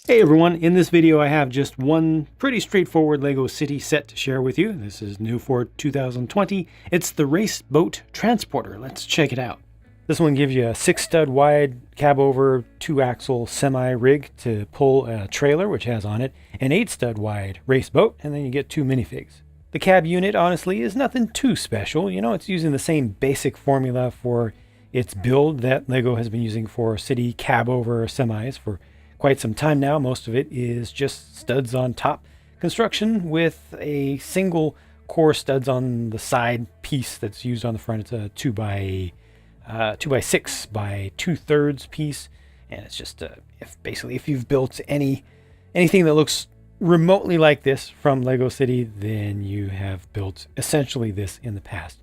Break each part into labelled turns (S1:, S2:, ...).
S1: Hey everyone, in this video I have just one pretty straightforward LEGO City set to share with you. This is new for 2020. It's the Race Boat Transporter. Let's check it out. This one gives you a 6-stud wide cab over 2-axle semi rig to pull a trailer which has on it an 8-stud wide race boat, and then you get 2 minifigs. The cab unit honestly is nothing too special. You know, it's using the same basic formula for its build that LEGO has been using for city cab over semis for quite some time now. Most of it is just studs on top construction with a single core studs on the side piece that's used on the front. It's a 2 by 6 by 2/3 piece, and it's just if you've built anything that looks remotely like this from LEGO City, then you have built essentially this in the past.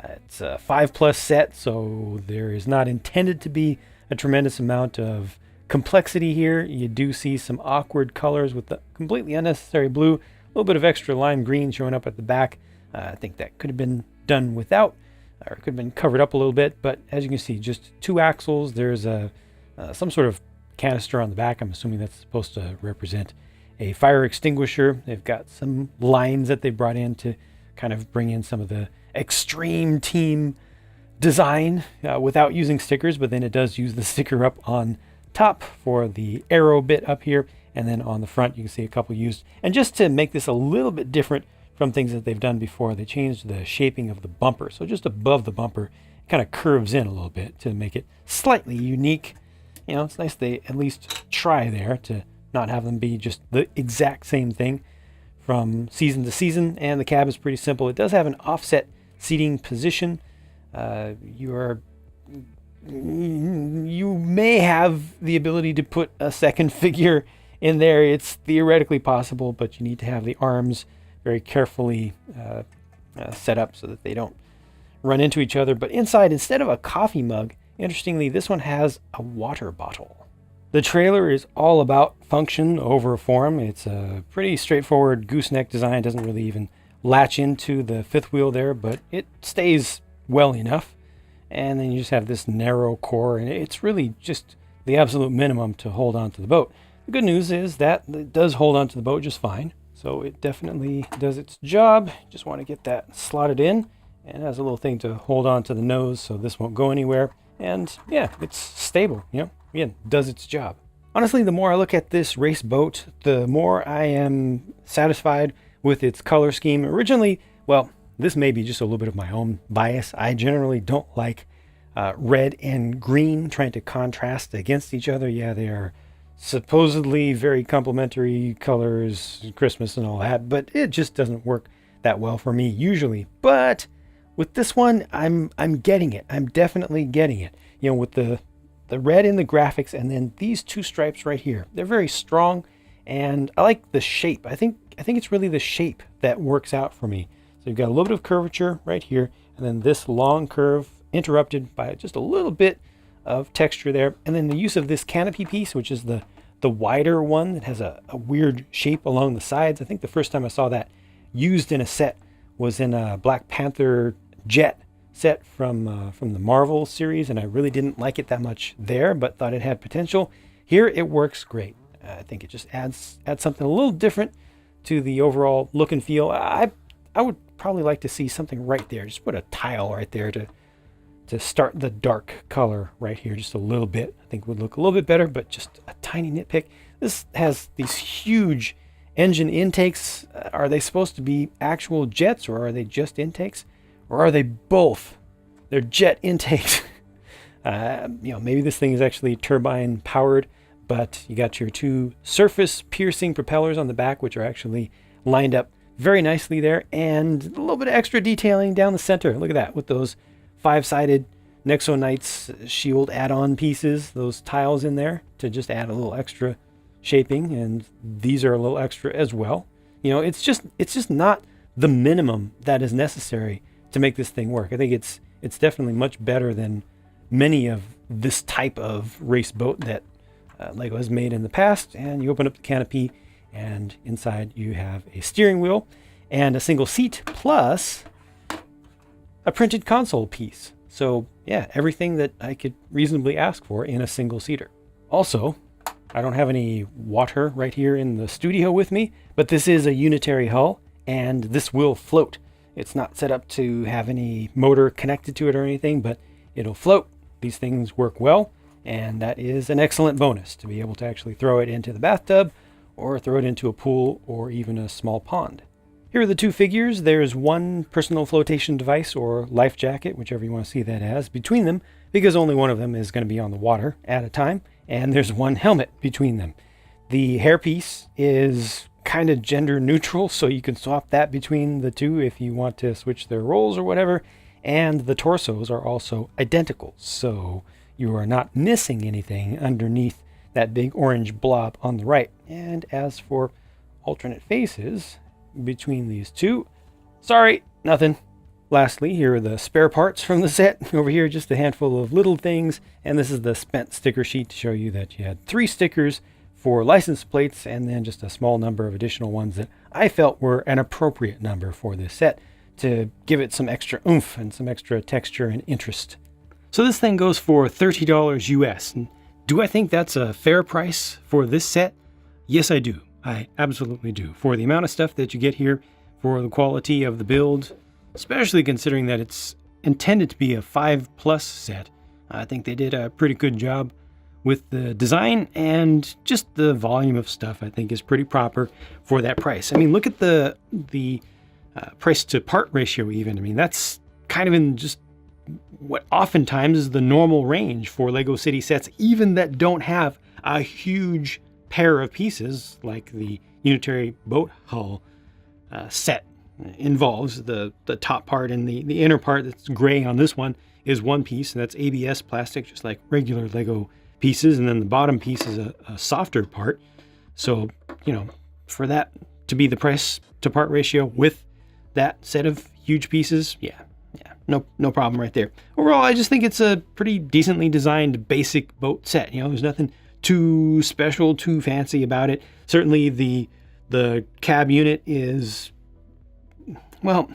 S1: It's a 5+ set, so there is not intended to be a tremendous amount of complexity here. You do see some awkward colors with the completely unnecessary blue, a little bit of extra lime green showing up at the back. I think that could have been done without, or could have been covered up a little bit, but as you can see, just 2 axles. There's some sort of canister on the back. I'm assuming that's supposed to represent a fire extinguisher. They've got some lines that they brought in to kind of bring in some of the extreme team design without using stickers, but then it does use the sticker up on top for the arrow bit up here, and then on the front you can see a couple used. And just to make this a little bit different from things that they've done before, they changed the shaping of the bumper. So just above the bumper it kind of curves in a little bit to make it slightly unique. You know, it's nice they at least try there to not have them be just the exact same thing from season to season. And the cab is pretty simple. It does have an offset seating position. You may have the ability to put a second figure in there. It's theoretically possible, but you need to have the arms very carefully set up so that they don't run into each other. But inside, instead of a coffee mug, interestingly, this one has a water bottle. The trailer is all about function over form. It's a pretty straightforward gooseneck design. It doesn't really even latch into the fifth wheel there, but it stays well enough. And then you just have this narrow core, and it's really just the absolute minimum to hold on to the boat. The good news is that it does hold on to the boat just fine, so it definitely does its job. Just want to get that slotted in, and it has a little thing to hold on to the nose so this won't go anywhere. And yeah, it's stable, you know, again, does its job. Honestly, the more I look at this race boat, the more I am satisfied with its color scheme. Originally, well, this may be just a little bit of my own bias. I generally don't like red and green trying to contrast against each other. Yeah, they are supposedly very complementary colors, Christmas and all that, but it just doesn't work that well for me usually. But with this one, I'm getting it. I'm definitely getting it. You know, with the red in the graphics and then these 2 stripes right here. They're very strong, and I like the shape. I think it's really the shape that works out for me. So you've got a little bit of curvature right here, and then this long curve interrupted by just a little bit of texture there. And then the use of this canopy piece, which is the wider one that has a weird shape along the sides. I think the first time I saw that used in a set was in a Black Panther jet set from the Marvel series, and I really didn't like it that much there, but thought it had potential. Here it works great. I think it just adds something a little different to the overall look and feel. I would probably like to see something right there. Just put a tile right there to start the dark color right here just a little bit. I think would look a little bit better, but just a tiny nitpick. This has these huge engine intakes. Are they supposed to be actual jets, or are they just intakes, or are they both? They're jet intakes. You know, maybe this thing is actually turbine powered, but you got your 2 surface piercing propellers on the back, which are actually lined up very nicely there, and a little bit of extra detailing down the center. Look at that, with those 5-sided Nexo Knights shield add-on pieces, those tiles in there to just add a little extra shaping, and these are a little extra as well. You know, it's just not the minimum that is necessary to make this thing work. I think it's definitely much better than many of this type of race boat that LEGO has made in the past. And you open up the canopy, and inside you have a steering wheel and a single seat plus a printed console piece. So yeah, everything that I could reasonably ask for in a single seater. Also, I don't have any water right here in the studio with me, but this is a unitary hull, and this will float. It's not set up to have any motor connected to it or anything, but it'll float. These things work well, and that is an excellent bonus to be able to actually throw it into the bathtub or throw it into a pool or even a small pond. Here are the two figures. There's one personal flotation device or life jacket, whichever you want to see that as, between them, because only one of them is going to be on the water at a time, and there's one helmet between them. The hairpiece is kind of gender neutral, so you can swap that between the two if you want to switch their roles or whatever, and the torsos are also identical, so you are not missing anything underneath that big orange blob on the right. And as for alternate faces between these two, sorry, nothing. Lastly, here are the spare parts from the set. Over here, just a handful of little things, and this is the spent sticker sheet to show you that you had 3 stickers for license plates, and then just a small number of additional ones that I felt were an appropriate number for this set to give it some extra oomph and some extra texture and interest. So this thing goes for $30 US. And do I think that's a fair price for this set? Yes, I do. I absolutely do. For the amount of stuff that you get here, for the quality of the build, especially considering that it's intended to be a 5+ set, I think they did a pretty good job with the design, and just the volume of stuff I think is pretty proper for that price. I mean, look at the price to part ratio even. I mean, that's kind of in just what oftentimes is the normal range for Lego City sets, even that don't have a huge pair of pieces like the unitary boat hull set involves. The top part and the inner part that's gray on this one is one piece, and that's ABS plastic, just like regular Lego pieces, and then the bottom piece is a softer part. So, you know, for that to be the price to part ratio with that set of huge pieces, yeah, no problem right there. Overall, I just think it's a pretty decently designed basic boat set. You know, there's nothing too special, too fancy about it. Certainly the cab unit is, well,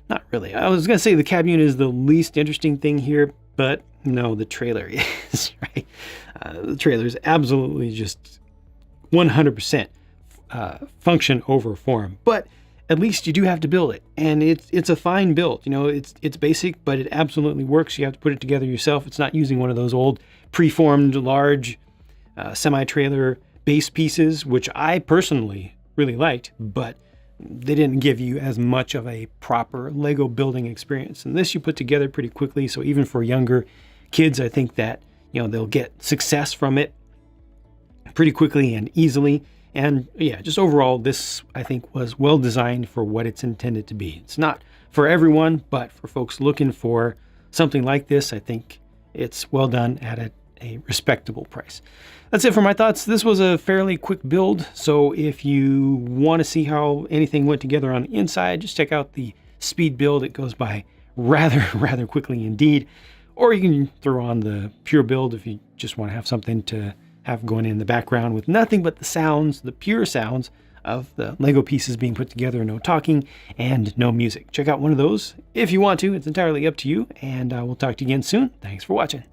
S1: not really. I was going to say the cab unit is the least interesting thing here, but no, the trailer is, right? The trailer is absolutely just 100% function over form, but at least you do have to build it, and it's a fine build. You know, it's basic, but it absolutely works. You have to put it together yourself. It's not using one of those old preformed large semi-trailer base pieces, which I personally really liked, but they didn't give you as much of a proper Lego building experience. And this you put together pretty quickly, so even for younger kids, I think that, you know, they'll get success from it pretty quickly and easily. And yeah, just overall, this I think was well designed for what it's intended to be. It's not for everyone, but for folks looking for something like this, I think it's well done at a respectable price. That's it for my thoughts. This was a fairly quick build, so if you want to see how anything went together on the inside, just check out the speed build. It goes by rather quickly indeed. Or you can throw on the pure build if you just want to have something to have going in the background with nothing but the sounds, the pure sounds of the Lego pieces being put together, no talking and no music. Check out one of those if you want to. It's entirely up to you, and we'll talk to you again soon. Thanks for watching.